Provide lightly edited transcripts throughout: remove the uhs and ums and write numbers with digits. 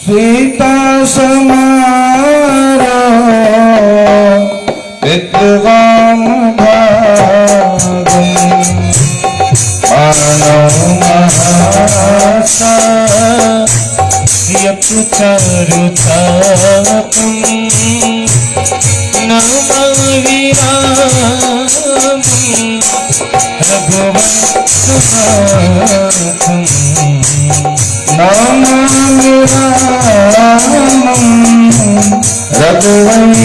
सीता समारो विद्वान भागम मानव महासा यपुचारुतापम नमाविरामं रघुवंशनाथं नमाविरामं रघुवंशनाथं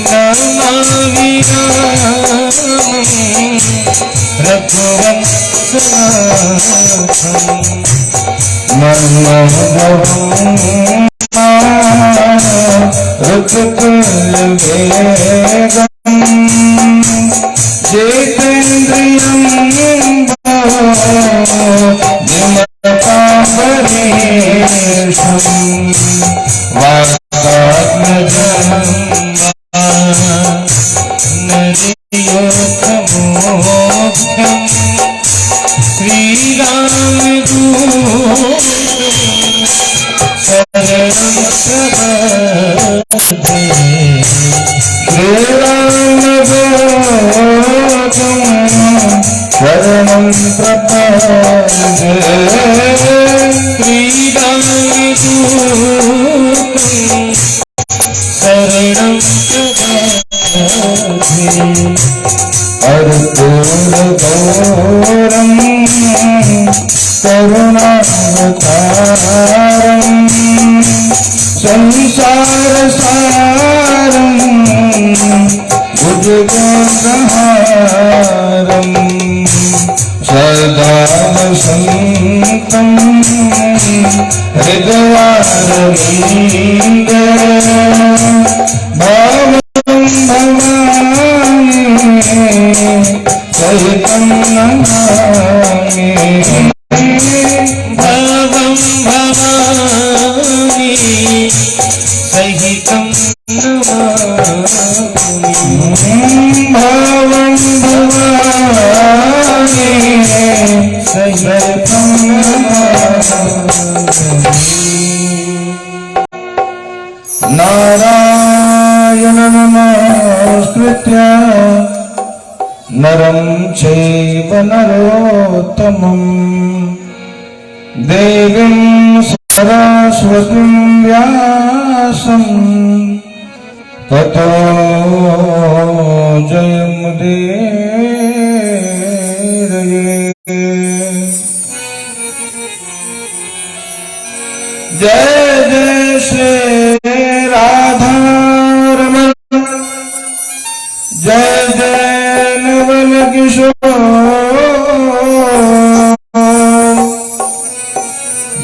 नमाविरामं रघुवंशनाथं मनोभवं रुचकुलवेगं जितेन्द्रियं निमताम्बरेशं वातात्मजं नरेयोगमोक्षं श्रीरामदूतं शरणं प्रपद्ये श्रीरामदूतं शरणं प्रपद्ये श्रीरामदूतं शरणं प्रपद्ये कर्पूरगौरं करुणावतारं संसारसारं भुजगहारं सदा वसन्तं हृदयारविन्दे भावं भवामि सहितं नमामि भावं भवामि सहितं नमामि भावं भवामि सहितं नमामि नारायणं नमस्कृत्य नरं चैव नरोत्तमं देवीं सरस्वतीं व्यासं ततो जयमुदीरये। जय जय श्री राधारमण जय जय नवल किशोर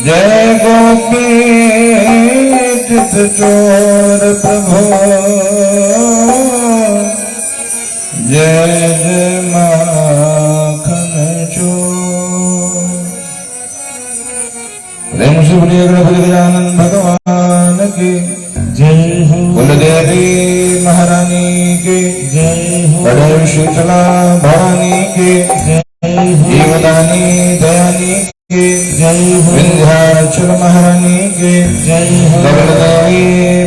जय गोपी चितचोर प्रभो जय जय माखन चोर। प्रेम से बोलिए गणपति गजानन भगवान की जय हो। कुलदेवी महारानी की जय हो। बड़े शीतला भवानी की जय हो। जीवदानी दयानी की जय हो। विंध्याचल महारानी की जय हो। देवी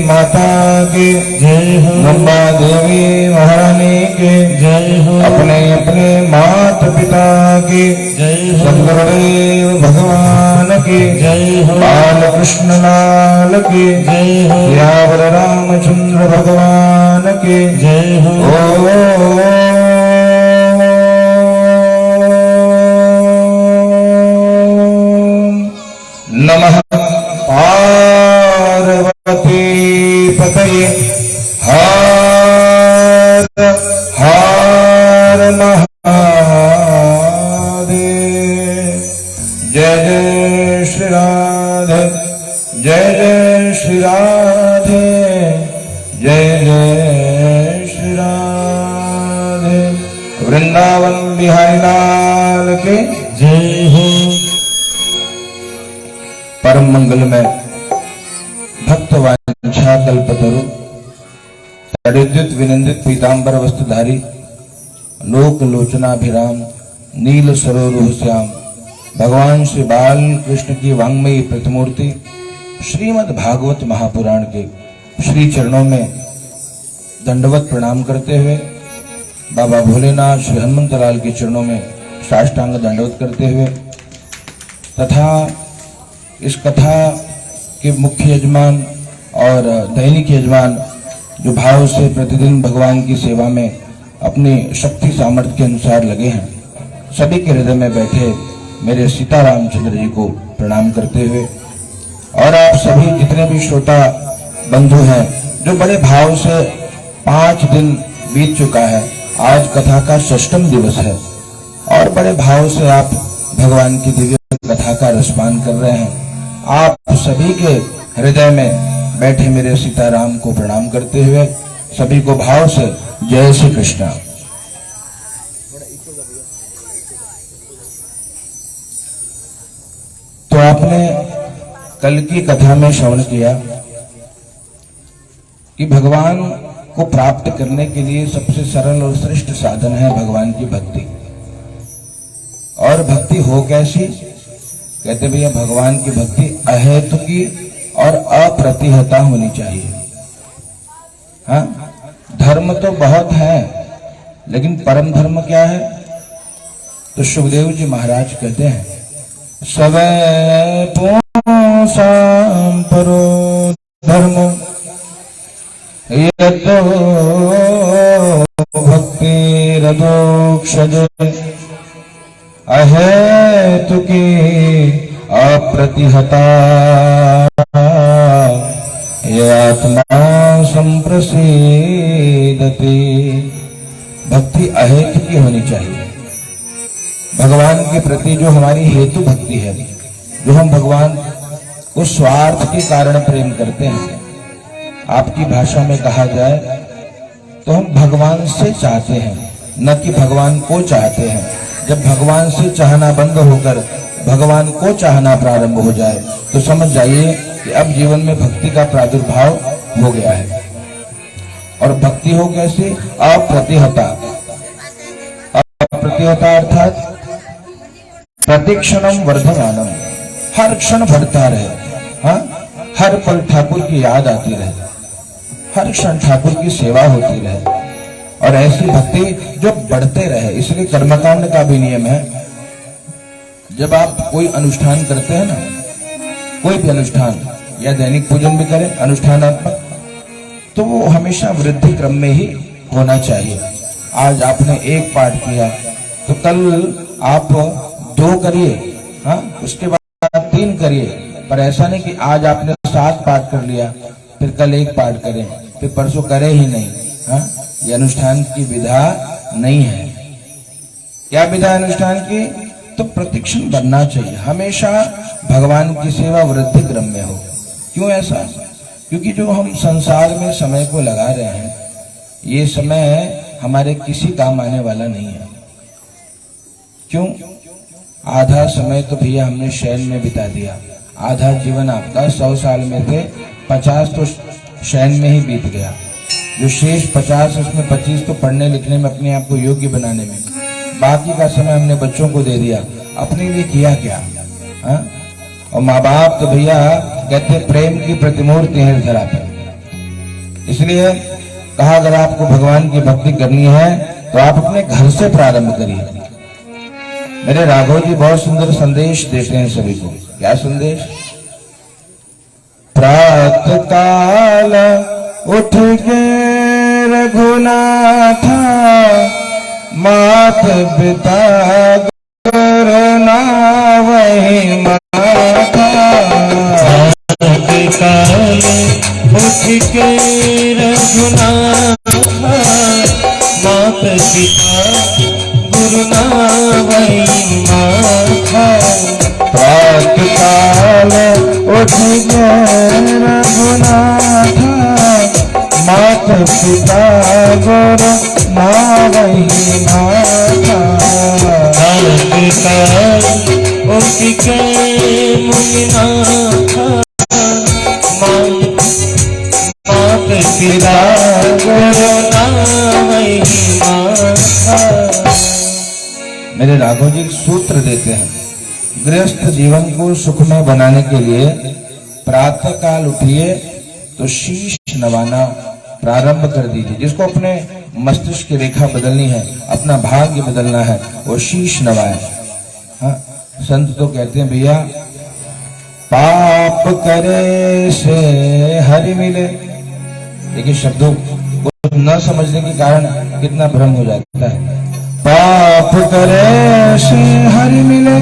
माता की जय हो। मुंबा देवी महारानी की जय हो। अपने अपने माता पिता की जय हो। सदगुरुदेव भगवान की जय हो। बाल कृष्ण लाल की जय हो। सियावर रामचंद्र भगवान की जय हो। नमः पार्वती पतये हर हर महादेव। जय जय श्री राधे जय जय श्री राधे जय जय श्री राधे। वृंदावन बिहारी लाल के जय हो। परम मंगलमय भक्त वांछा कल्पतरु तड़िद्युत विनंदित पीतांबर वस्त्रधारी लोक लोचनाभिराम नील सरोरुह श्याम भगवान श्री बाल कृष्ण की वांग्मयी प्रतिमूर्ति श्रीमद् भागवत महापुराण के श्री चरणों में दंडवत प्रणाम करते हुए, बाबा भोलेनाथ श्री हनुमंतलाल के चरणों में साष्टांग दंडवत करते हुए तथा इस कथा के मुख्य यजमान और दैनिक यजमान जो भाव से प्रतिदिन भगवान की सेवा में अपनी शक्ति सामर्थ्य के अनुसार लगे हैं, सभी के हृदय में बैठे मेरे सीतारामचंद्र जी को प्रणाम करते हुए और आप सभी जितने भी श्रोता बंधु हैं जो बड़े भाव से 5 दिन बीत चुका है, आज कथा का 6वां दिवस है और बड़े भाव से आप भगवान की दिव्य कथा का रसपान कर रहे हैं, आप सभी के हृदय में बैठे मेरे सीताराम को प्रणाम करते हुए सभी को भाव से जय श्री कृष्ण। तो आपने कल की कथा में श्रवण किया कि भगवान को प्राप्त करने के लिए सबसे सरल और श्रेष्ठ साधन है भगवान की भक्ति। और भक्ति हो कैसी? कहते भैया भगवान की भक्ति अहेतु की और अप्रतिहता होनी चाहिए। हाँ, धर्म तो बहुत है लेकिन परम धर्म क्या है? तो सुखदेव जी महाराज कहते हैं, सवै पुंसां परो धर्म यतो भक्तिरदोक्षज अहेतुकी अप्रतिहता ये आत्मा संप्रसीदति। भक्ति अहेतु की होनी चाहिए। भगवान के प्रति जो हमारी हेतु भक्ति है, जो हम भगवान को स्वार्थ के कारण प्रेम करते हैं, आपकी भाषा में कहा जाए तो हम भगवान से चाहते हैं, न कि भगवान को चाहते हैं। जब भगवान से चाहना बंद होकर भगवान को चाहना प्रारंभ हो जाए तो समझ जाइए कि अब जीवन में भक्ति का प्रादुर्भाव हो गया है। और भक्ति हो कैसे? अप्रतिहता। अप्रतिहता अर्थात प्रतिक्षणम वर्धमानम, हर क्षण बढ़ता रहे। हाँ, हर पल ठाकुर की याद आती रहे, हर क्षण ठाकुर की सेवा होती रहे और ऐसी भक्ति जो बढ़ते रहे। इसलिए कर्मकांड का भी नियम है, जब आप कोई अनुष्ठान करते हैं ना, कोई भी अनुष्ठान या दैनिक पूजन भी करें अनुष्ठानात्मक, तो वो हमेशा वृद्धि क्रम में ही होना चाहिए। आज आपने 1 पाठ किया तो कल आप 2 करिए, हाँ, उसके बाद 3 करिए, पर ऐसा नहीं कि आज आपने 7 पाठ कर लिया फिर कल 1 पाठ करें फिर परसों करे ही नहीं। हाँ, ये अनुष्ठान की विधा नहीं है। क्या विधा अनुष्ठान की? तो प्रतिक्षण बनना चाहिए, हमेशा भगवान की सेवा वृद्धि क्रम में हो। क्यों ऐसा? क्योंकि जो हम संसार में समय को लगा रहे हैं, ये समय हमारे किसी काम आने वाला नहीं है। क्यों? आधा समय तो भैया हमने शयन में बिता दिया, आधा जीवन आपका 100 साल में से 50 तो शयन में ही बीत गया। जो शेष 50, उसमें 25 तो पढ़ने लिखने में, अपने आप को योग्य बनाने में, बाकी का समय हमने बच्चों को दे दिया। अपने लिए किया क्या? हाँ? और माँ बाप तो भैया कहते प्रेम की प्रतिमूर्ति है धरा पर। इसलिए कहा अगर आपको भगवान की भक्ति करनी है तो आप अपने घर से प्रारंभ करिए। मेरे राघव जी बहुत सुंदर संदेश देते हैं सभी को। क्या संदेश? प्रातः काल उठ के रघुनाथा, मात पिता करना वही माता। प्रातः काल उठ के रघुनाथा, मात पिता गुरुना वही माता। प्रातः काल उठ के रघुनाथा, मात पिता गुरु ना वही माता। प्रातः काल उठ के मुनिनाथा, मात पिता गुरु ना वही माता। मेरे राघव जी सूत्र देते हैं, गृहस्थ जीवन को सुखमय बनाने के लिए प्रातः काल उठिए तो शीश नवाना प्रारंभ कर दीजिए। जिसको अपने मस्तिष्क की रेखा बदलनी है, अपना भाग्य बदलना है, वो शीश नवाए। हाँ, संत तो कहते हैं भैया, पाप करे से हरि मिले। लेकिन शब्दों को न समझने के कारण कितना भ्रम हो जाता है। पाप करे से हरि मिले,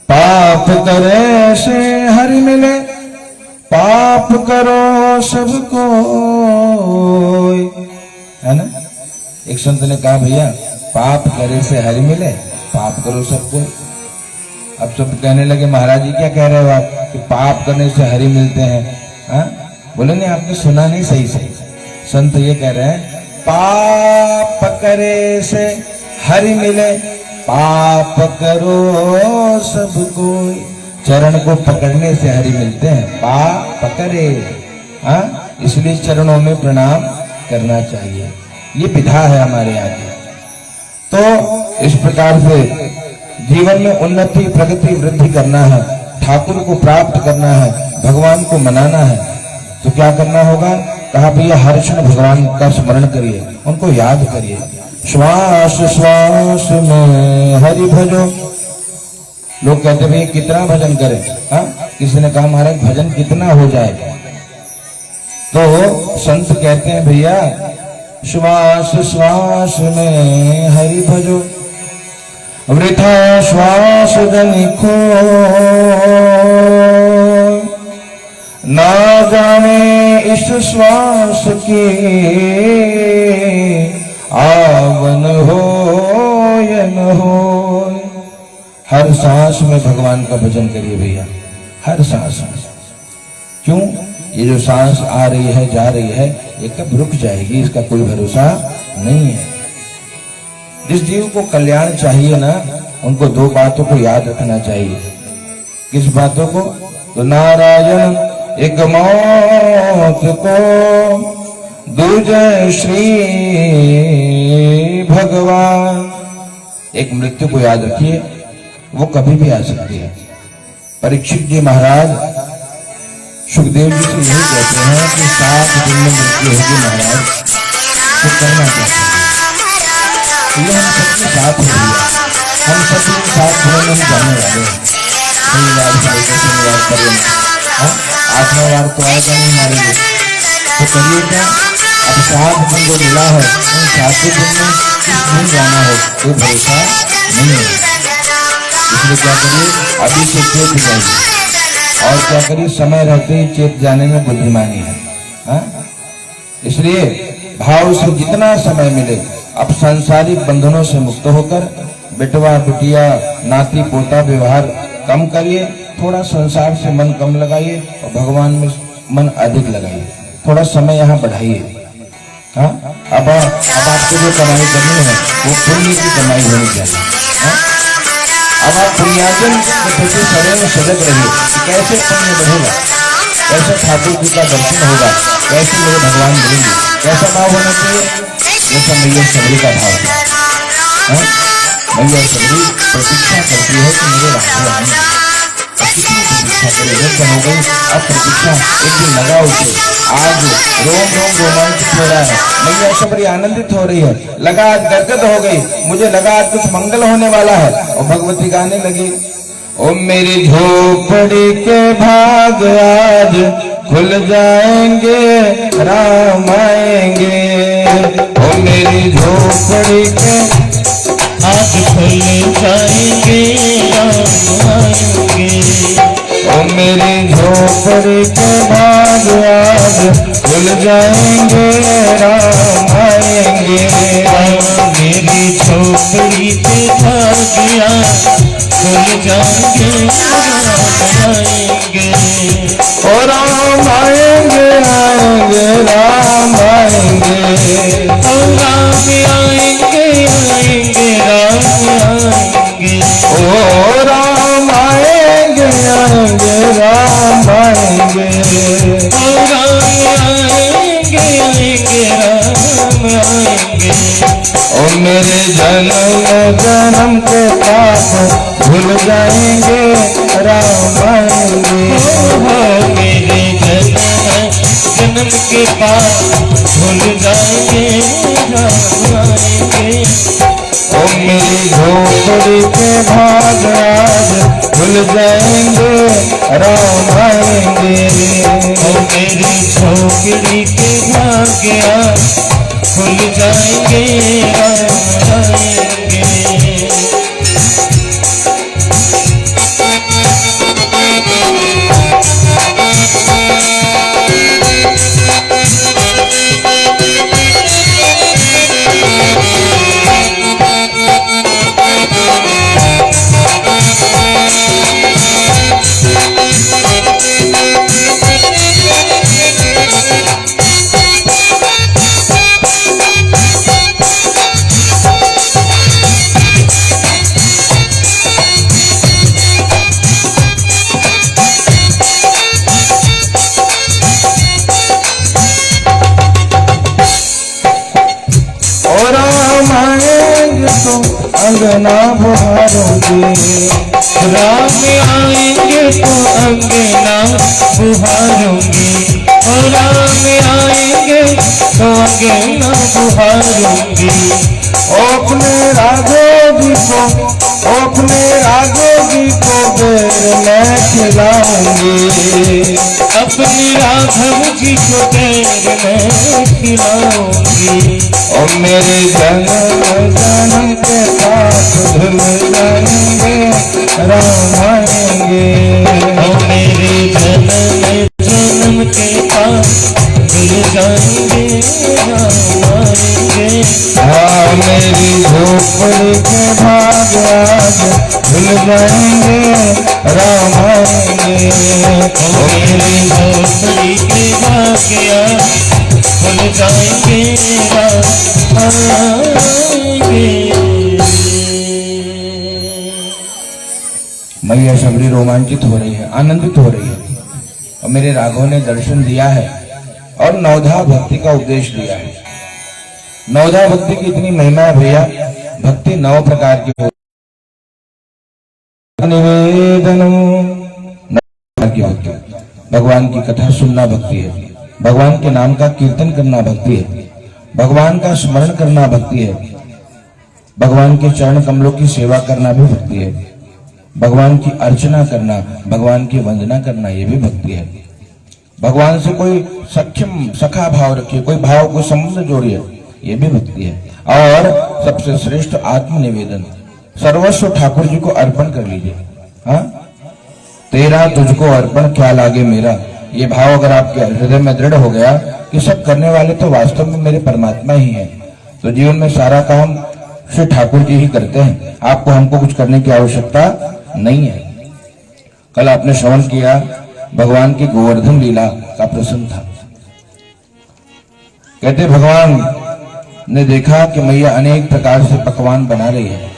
पाप करे से हरि मिले, पाप करो सबको, है ना। एक संत ने कहा भैया पाप करे से हरि मिले, पाप करो सबको। अब सब कहने लगे महाराज जी क्या कह रहे हो आप कि पाप करने से हरि मिलते हैं। हाँ, बोले नहीं, आपने सुना नहीं सही सही। संत ये कह रहे हैं पाप करे से हरि मिले, पाप करो सबको। चरण को पकड़ने से हरि मिलते हैं, पाप करे। हाँ, इसलिए चरणों में प्रणाम करना चाहिए, ये विधा है हमारे आगे। तो इस प्रकार से जीवन में उन्नति, प्रगति, वृद्धि करना है, ठाकुर को प्राप्त करना है, भगवान को मनाना है, तो क्या करना होगा? कहा भैया हर क्षण भगवान का स्मरण करिए, उनको याद करिए। श्वास श्वास में हरि भजो। लोग कहते भैया कितना भजन करें? हाँ, किसी ने कहा महाराज भजन कितना हो जाए? तो संत कहते हैं भैया श्वास श्वास में हरि भजो, वृथा श्वास जनिको, ना जाने इस श्वास की आवन हो या न हो। हर सांस में भगवान का भजन करिए भैया, हर सांस में। क्यों? ये जो सांस आ रही है जा रही है, ये कब रुक जाएगी इसका कोई भरोसा नहीं है। जिस जीव को कल्याण चाहिए ना, उनको दो बातों को याद रखना चाहिए। किस बातों को? तो नारायण एक मौत को, दूजे श्री भगवान। एक मृत्यु को याद रखिए, वो कभी भी आ सकती है। परीक्षित जी महाराज सुखदेव जी से यही कहते हैं कि 7 दिन में मृत्यु होगी महाराज, तो करना क्या? ये हम सबके साथ हो गया, हम सबके साथ होने नहीं जाने वाले हैं। शनिवार करें, 8वां वार तो आएगा नहीं हमारे लिए, तो करिए क्या? अब 7 दिन जो मिला है, उन 7 दिन में किस दिन जाना हो कोई भरोसा नहीं है। इसलिए क्या करिए? अभी से चेत जाइए, और क्या करिए? समय रहते ही चेत जाने में बुद्धिमानी है। हाँ? इसलिए भाव से जितना समय मिले अब सांसारिक बंधनों से मुक्त होकर बेटवा बिटिया नाती पोता व्यवहार कम करिए, थोड़ा संसार से मन कम लगाइए और भगवान में मन अधिक लगाइए, थोड़ा समय यहाँ बढ़ाइए। हाँ, अब आपको जो कमाई करनी है वो पुण्य की कमाई होनी चाहिए। हाँ? अब आप पुण्यार्जन के प्रति सदैव सजग रहिए कि कैसे पुण्य बढ़ेगा, कैसे ठाकुर जी का दर्शन होगा, कैसे मेरे भगवान मिलेंगे। कैसा भाव होना चाहिए? जैसा मैया सबरी का भाव है। मैया सबरी प्रतीक्षा करती है कि मेरे रास्ते आएंगे, प्रतीक्षा करे जब हो गई। अब प्रतीक्षा एक दिन लगा उसे, आज रोम रोम रोमांचित हो रहा है, मैया सबरी आनंदित हो रही है, लगा आज गदगद हो गई, मुझे लगा आज कुछ मंगल होने वाला है। और भगवती गाने लगी, ओ मेरी झोपड़ी के भाग आज खुल जाएंगे, राम आएंगे। ओ मेरी झोपड़ी के आज खुल जाएंगे, राम आएंगे। ओ मेरी झोपड़ी के भाग आज खुल जाएंगे, राम आएंगे। मेरी झोपड़ी के भाग आज खुल जाएंगे, राम आएंगे। ओ राम आएंगे, आएंगे राम आएंगे। ओ राम आएंगे, आएंगे राम आएंगे। ओ राम आएंगे, आएंगे राम आएंगे। ओ राम आएंगे, आएंगे राम आएंगे। ओ मेरे जन्म जन्म के पाप भूल जाएंगे राम आएंगे। मेरे जन्म जन्म के पाप भूल जाएंगे राम आएंगे। ओ मेरी झोपड़ी के भाग आज भूल जाएंगे राम आएंगे। ओ मेरी झोपड़ी के भाग आज भूल जाएंगे राम आएंगे। अंगना बुहारूंगी। राम आएंगे तो अंगना बुहारूंगी। और राम आएंगे तो अंगना बुहारूंगी। अपने राघोगी को बेर मैं खिलाऊंगी। अपने राघव जी को बेर मैं खिलाऊंगी। और मेरे जन्म जन्म के पाप धुल जाएंगे राम आएंगे। और मेरे जन्म जन्म के पाप धुल जाएंगे राम आएंगे। हाँ मेरी झोपड़ी के भाग आज भूल जाएंगे राम आएंगे। और मेरी झोपड़ी के भाग आज भूल जाएंगे राम आएंगे। मैया शबरी रोमांचित हो रही है, आनंदित हो रही है। और मेरे राघव ने दर्शन दिया है और नवधा भक्ति का उपदेश दिया है। नवधा भक्ति की इतनी महिमा है भैया। भक्ति 9 प्रकार की होती है। निवेदनम की भक्ति, भगवान की कथा सुनना भक्ति है। भगवान के नाम का कीर्तन करना भक्ति है। भगवान का स्मरण करना भक्ति है। भगवान के चरण कमलों की सेवा करना भी भक्ति है। भगवान की अर्चना करना, भगवान की वंदना करना, ये भी भक्ति है। भगवान से कोई सक्षम सखा भाव रखिए, कोई भाव को संबंध जोड़िए, ये भी भक्ति है। और सबसे श्रेष्ठ आत्मनिवेदन, सर्वस्व ठाकुर जी को अर्पण कर लीजिए। हाँ, तेरा तुझको अर्पण क्या लागे मेरा, ये भाव अगर आपके हृदय में दृढ़ हो गया कि सब करने वाले तो वास्तव में मेरे परमात्मा ही हैं, तो जीवन में सारा काम श्री ठाकुर जी ही करते हैं। आपको हमको कुछ करने की आवश्यकता नहीं है। कल आपने श्रवण किया भगवान की गोवर्धन लीला का प्रसंग था। कहते भगवान ने देखा कि मैया अनेक प्रकार से पकवान बना रही है।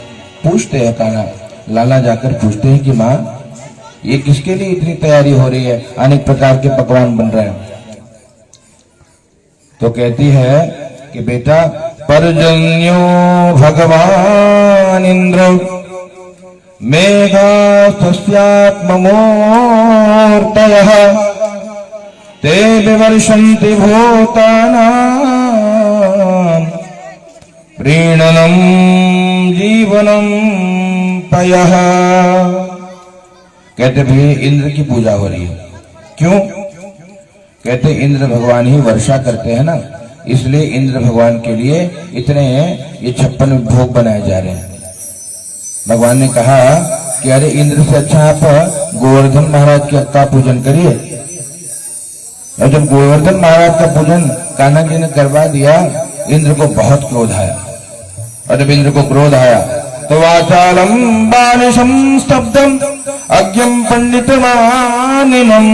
पूछते हैं कान्हा, लाला जाकर पूछते हैं कि माँ ये किसके लिए इतनी तैयारी हो रही है, अनेक प्रकार के पकवान बन रहे हैं। तो कहती है कि बेटा पर्जन्यो भगवान इंद्र मेघास्तस्यात्ममूर्तयः ते विवर्षन्ति भूतानां प्रीणनं जीवनं पयः। कहते भैया इंद्र की पूजा हो रही है। क्यों? कहते इंद्र भगवान ही वर्षा करते हैं ना, इसलिए इंद्र भगवान के लिए इतने ये 56 भोग बनाए जा रहे हैं। भगवान ने कहा कि अरे इंद्र से अच्छा आप गोवर्धन महाराज का पूजन करिए। और जब गोवर्धन महाराज का पूजन कान्हा जी ने करवा दिया, इंद्र को बहुत क्रोध आया। और जब इंद्र को क्रोध आया तो वाचालम बालिशम स्तब्धम अज्ञम पंडितमानिनम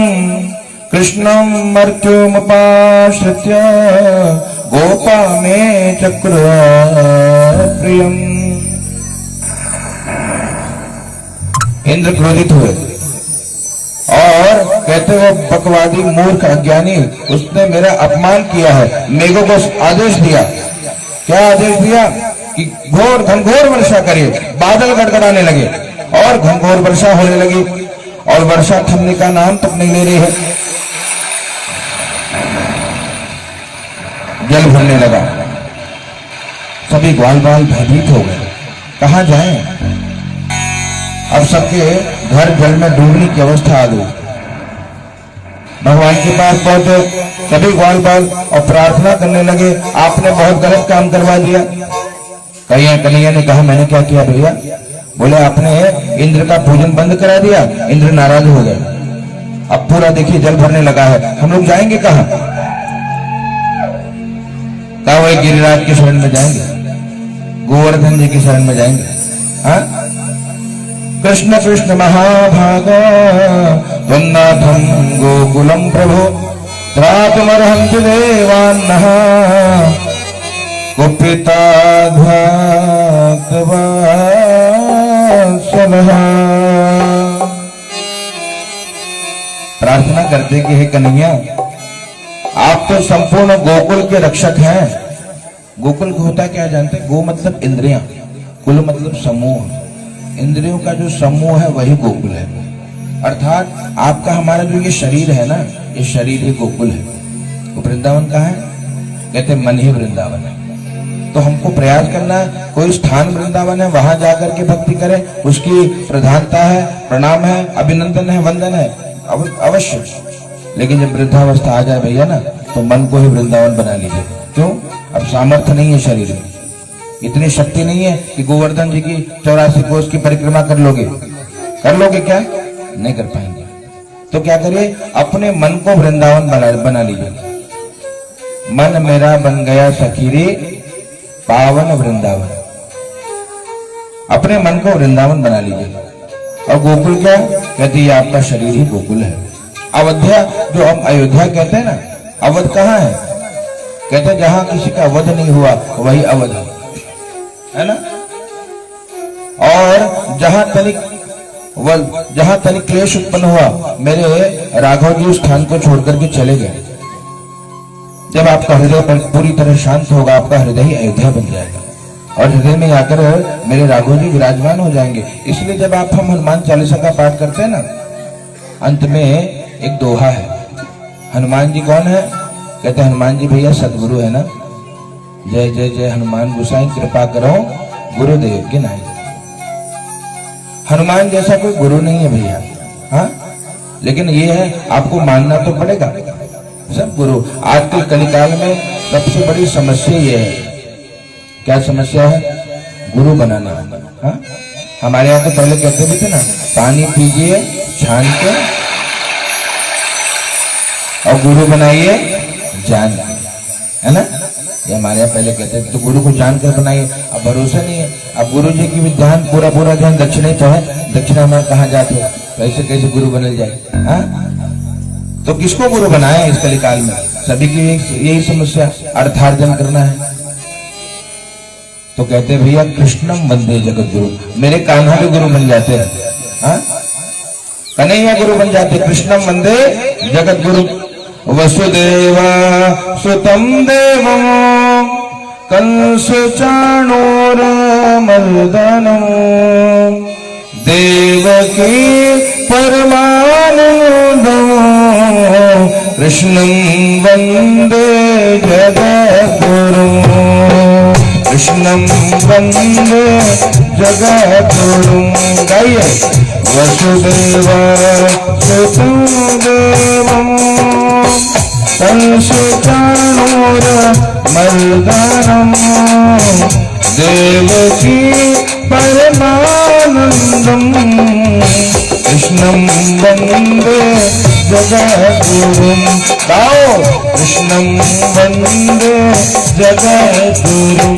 कृष्णम मर्त्योमुपाश्रित्य गोपा में चक्र प्रियम। इंद्र क्रोधित हुए और कहते वो बकवादी मूर्ख अज्ञानी, उसने मेरा अपमान किया है, मेरे को आदेश दिया। क्या आदेश दिया कि घोर घनघोर वर्षा करिए। बादल गड़गड़ाने लगे और घनघोर वर्षा होने लगी और वर्षा थमने का नाम तक नहीं ले रही है। जल भरने लगा, सभी ग्वाल बाल भयभीत हो गए, कहां जाएं? अब सबके घर जल में डूबने की अवस्था आ गई। भगवान के पास पहुंचे सभी ग्वाल बाल और प्रार्थना करने लगे, आपने बहुत गलत काम करवा दिया। कन्हैया ने कहा, मैंने क्या किया भैया? बोले, आपने इंद्र का पूजन बंद करा दिया, इंद्र नाराज हो गए। अब पूरा देखिए जल भरने लगा है, हम लोग जाएंगे कहां? कहा वही गिरिराज की शरण में जाएंगे, गोवर्धन जी की शरण में जाएंगे। हाँ, कृष्ण कृष्ण महाभागा त्वन्नाथं गोकुलम प्रभो त्रातुमर्हन्ति देवान्नः कुपिता प्रार्थना करते कि हे कन्हैया, आप तो संपूर्ण गोकुल के रक्षक हैं। गोकुल को होता क्या जानते? गो मतलब इंद्रियां, कुल मतलब समूह। इंद्रियों का जो समूह है वही गोकुल है। अर्थात आपका हमारा जो ये शरीर है ना, ये शरीर ही गोकुल है। तो वृंदावन कहाँ है? कहते मन ही वृंदावन है। तो हमको प्रयास करना है, कोई स्थान वृंदावन है वहां जाकर के भक्ति करें, उसकी प्रधानता है, प्रणाम है, अभिनंदन है, वंदन है अवश्य। लेकिन जब वृद्धावस्था आ जाए भैया ना, तो मन को ही वृंदावन बना लीजिए। क्यों? अब सामर्थ्य नहीं है शरीर में, इतनी शक्ति नहीं है कि गोवर्धन जी की 84 कोस की परिक्रमा कर लोगे। कर लोगे क्या? नहीं कर पाएंगे। तो क्या करिए, अपने मन को वृंदावन बना लीजिए। मन मेरा बन गया सखीरे पावन वृंदावन। अपने मन को वृंदावन बना लीजिए। और गोकुल क्या? कहते ये आपका शरीर ही गोकुल है। अवध्या, जो हम अयोध्या कहते हैं ना, अवध कहाँ है? कहते जहां किसी का वध नहीं हुआ वही अवध है ना। और जहां तनिक क्लेश उत्पन्न हुआ, मेरे राघव जी उस स्थान को छोड़कर के चले गए। जब आपका हृदय पूरी तरह शांत होगा, आपका हृदय ही अयोध्या बन जाएगा और हृदय में आकर मेरे राघव जी विराजमान हो जाएंगे। इसलिए जब आप हम हनुमान चालीसा का पाठ करते हैं ना, अंत में एक दोहा है। हनुमान जी कौन है? कहते हनुमान जी भैया सदगुरु है ना। जय जय जय हनुमान गोसाई कृपा करो गुरुदेव के नाई। हनुमान जैसा कोई गुरु नहीं है भैया। हाँ, लेकिन ये है आपको मानना तो पड़ेगा। सब गुरु आज के कलिकाल में सबसे बड़ी समस्या ये है। क्या समस्या है? गुरु बनाना। हाँ, हमारे यहाँ तो पहले कहते भी थे ना, पानी पीजिए छान के और गुरु बनाइए जान के, है ना। ये हमारे यहाँ पहले कहते थे। तो गुरु को जानकर बनाइए। अब भरोसा नहीं है। अब गुरु जी की भी ध्यान पूरा ध्यान दक्षिणा तो है, दक्षिणा हमारे कहाँ जाते हो, कैसे कैसे गुरु बन जाए। हाँ, तो किसको गुरु बनाए इस कलिकाल में? सभी की यही समस्या, अर्थार्जन करना है। तो कहते भैया कृष्णम वंदे जगत गुरु। मेरे कान्हा भी गुरु बन जाते हैं। हाँ, कन्हैया गुरु बन जाते। कृष्णम वंदे जगत गुरु। वसुदेवा सुतम देवम कंस चाणूर मर्दनम देवकी परमानंदम कृष्णं वंदे जगद्गुरु। कृष्णं वंदे जगद्गुरु। गाइए। वसुदेवा सुतं देवं कंस चाणूर मर्दनम देवकी परमानंदम कृष्णं वंदे जगद्गुरुं। गाओ। कृष्णं वंदे जगद्गुरुं।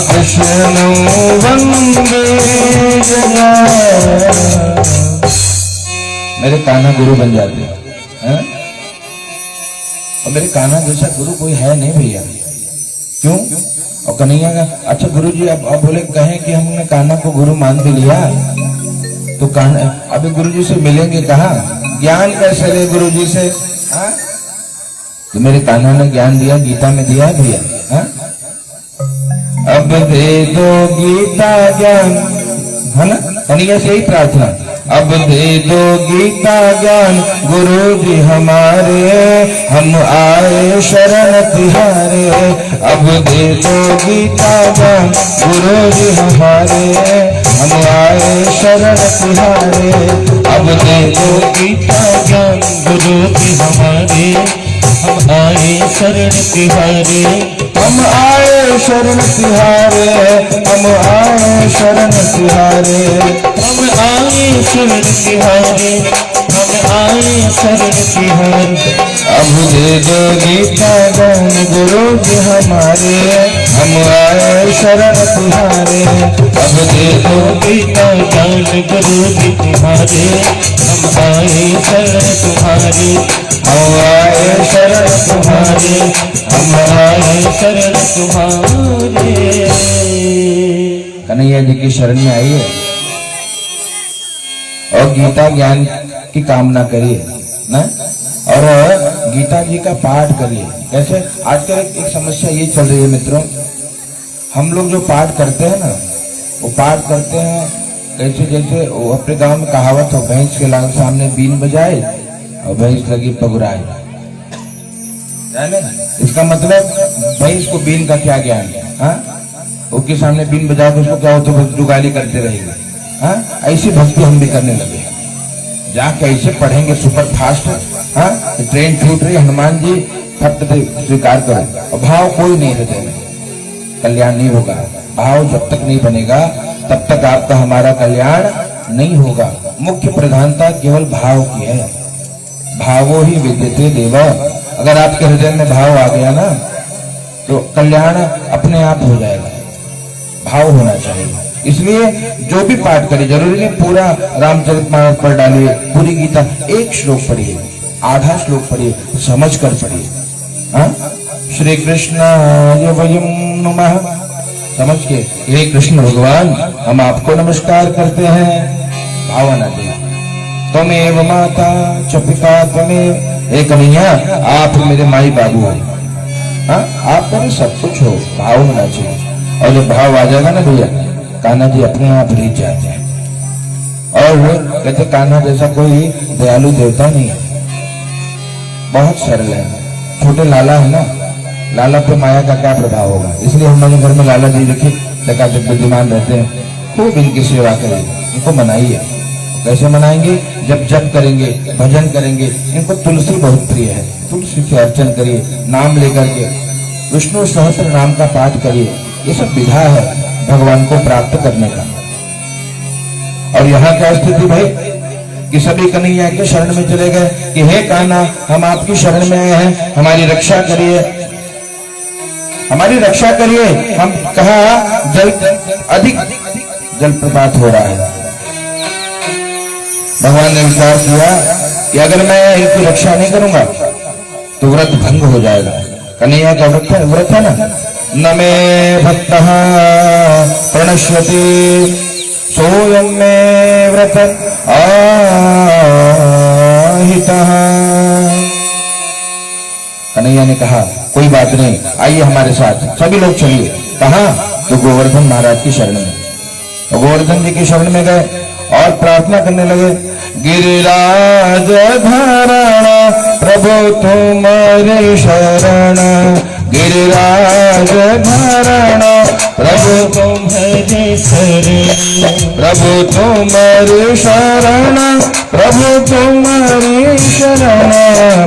कृष्णं वंदे जगद्गुरुं। मेरे कान्हा गुरु बन जाते हैं। और मेरे कान्हा जैसा गुरु कोई है नहीं भैया। क्यों? और कन्हैया का अच्छा गुरु जी अब बोले कहें कि हमने कान्हा को गुरु मान भी लिया, तो कान्हा अभी गुरु जी से मिलेंगे कहाँ? ज्ञान कैसे ले गुरु जी से? हाँ? तो मेरे कान्हा ने ज्ञान दिया, गीता में दिया भैया। हाँ? अब दे दो गीता ज्ञान, है ना? कन्हैया से ही प्रार्थना, अब दे दो गीता ज्ञान गुरु जी हमारे, हम आए शरण तिहारे। अब दे दो गीता ज्ञान गुरु जी हमारे, हम आए शरण तिहारे। अब दे दो गीता ज्ञान गुरु जी हमारे, हम आए शरण तिहारे। हम आए शरण तिहारे, हम आए शरण तिहारे। हम आए शरण तिहारे, हम आए शरण तिहारे। अब दे दो गीता ज्ञान गुरु जी हमारे, हम आए शरण तिहारे। अब दे दो गीता ज्ञान गुरु जी तुम्हारे, हम आए शरण तुम्हारे। हम आए शरण तुम्हारे, हम आए शरण तुम्हारे। कन्हैया जी की शरण में आइए और गीता ज्ञान की कामना करिए ना, और गीता जी का पाठ करिए। कैसे आजकल एक समस्या ये चल रही है मित्रों, हम लोग जो पाठ करते हैं ना, वो पाठ करते हैं कैसे, जैसे वो अपने गांव में कहावत हो, भैंस के लाल सामने बीन बजाए और भैंस लगी पगुराए। जाने इसका मतलब भैंस को बीन का क्या ज्ञान है? हाँ, उसके सामने बीन बजा के उसको क्या हो, तो बस जुगाली करते रहेंगे। हाँ, ऐसी भक्ति हम भी करने लगे। जाके ऐसे पढ़ेंगे सुपर फास्ट, हाँ, ट्रेन छूट रही, हनुमान जी फट से स्वीकार करो, और भाव कोई नहीं हृदय में, कल्याण नहीं होगा। भाव जब तक नहीं बनेगा तब तक आपका हमारा कल्याण नहीं होगा। मुख्य प्रधानता केवल भाव की है, भावो ही विद्यते देव। अगर आपके हृदय में भाव आ गया ना, तो कल्याण अपने आप हो जाएगा। भाव होना चाहिए। इसलिए जो भी पाठ करिए, जरूरी नहीं पूरा रामचरितमानस पढ़ डालिए, पूरी गीता, एक श्लोक पढ़िए, आधा श्लोक पढ़िए, समझ कर पढ़िए। हाँ, श्री कृष्णाय वयं नमः, समझ के, हे कृष्ण भगवान हम आपको नमस्कार करते हैं, भावना दे। त्वमेव माता च पिता त्वमेव, हे कन्हैया आप मेरे माई बाबू हो। हाँ, आप मेरे सब कुछ हो, भाव होना चाहिए। और जब भाव आ जाएगा ना भैया, कान्हा जी अपने आप रीत जाते हैं। और कहते कान्हा जैसा कोई दयालु देवता नहीं है, बहुत सरल है। छोटे लाला है ना, लाला पे माया का क्या प्रभाव होगा, इसलिए हमारे घर में लाला जी रखी, लगा जब विद्यमान रहते हैं, खूब इनकी सेवा करिए, इनको मनाइए। कैसे मनाएंगे? जब जप करेंगे, भजन करेंगे। इनको तुलसी बहुत प्रिय है, तुलसी से अर्चन करिए, नाम लेकर के विष्णु सहस्त्र नाम का पाठ करिए। ये सब विधा है भगवान को प्राप्त करने का। और यहाँ क्या स्थिति भाई कि सभी कन्हैया के शरण में चले गए कि हे कान्हा हम आपकी शरण में आए हैं, हमारी रक्षा करिए, हमारी रक्षा करिए। हम कहा जल अधिक जलप्रपात हो रहा है। भगवान ने विचार किया कि अगर मैं इनकी रक्षा नहीं करूंगा तो व्रत भंग हो जाएगा। कन्हैया का व्रत है ना, न मे भक्तः प्रणश्यति सोयं मे व्रत आहितः। कन्हैया ने कहा कोई बात नहीं, आइए हमारे साथ, सभी लोग चलिए। कहा? तो गोवर्धन महाराज की शरण में। तो गोवर्धन जी की शरण में गए और प्रार्थना करने लगे, गिरिराज धारण प्रभु तुम्हारी शरण, गिरिराज धारण प्रभु तुम्हारी शरण, प्रभु तुम्हारी शरण, प्रभु तुम्हारी शरण,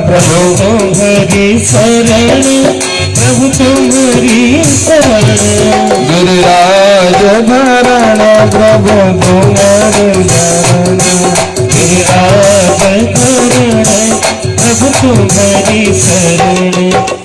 प्रभु तुम्हारी शरण, प्रभु तुम्हारी शरण। गिरिराज धारण प्रभु तुम्हारी शरण, गिरिराज धारण प्रभु तुम्हारी शरण।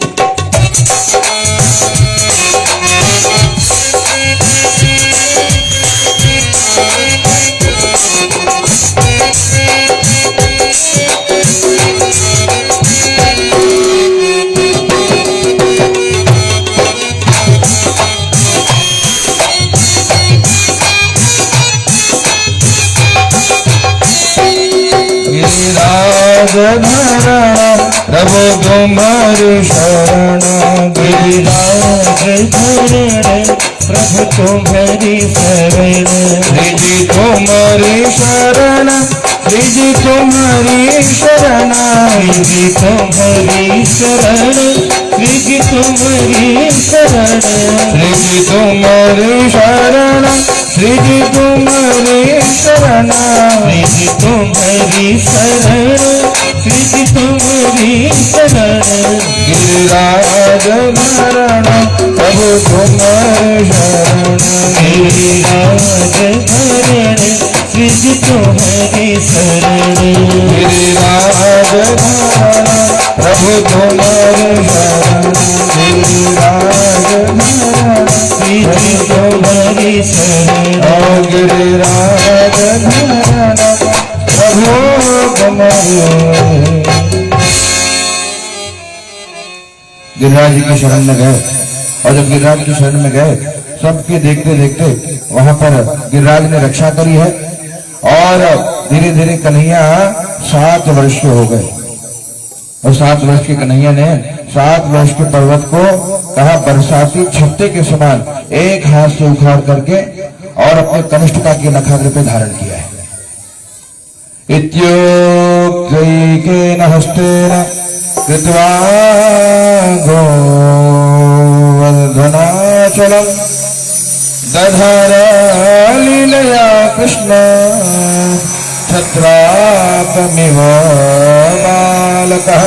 तुम्हारी शरण गिरिराज धरण प्रभु तुम्हारी शरण श्री जी तुम्हारी शरण श्री जी तुम्हारी शरण श्री जी तुम्हारी शरण श्री जी तुम्हारी शरण श्री जी तुम्हारी शरण श्री जी तुम्हारी शरण श्री जी तुम्हारी शरण श्री जी तुम्हारी शरण गिरिराज धरण प्रभु तुम्हारी शरण गिरिराज धरण श्री जी तुम्हारी शरण गिरिराज धरण प्रभु तुम्हारी शरण गिरिराज धरण श्री जी तुम्हारी शरण गिरिराज धरण प्रभु तुम्हारी। गिरिराज जी की शरण में गए और जब गिरिराज की शरण में गए सबके देखते देखते वहां पर गिरिराज ने रक्षा करी है और धीरे धीरे कन्हैया 7 वर्ष के हो गए और 7 वर्ष के कन्हैया ने 7 वर्ष के पर्वत को कहा बरसाती छत्ते के समान एक हाथ से उखाड़ करके और अपने कनिष्ठता के नखाग्र पे धारण किया है। इत्युक्तैकेन हस्तेन कृत्वा गोवर्धनाचलं दधर लीलया कृष्ण छत्राकमिव बालकः।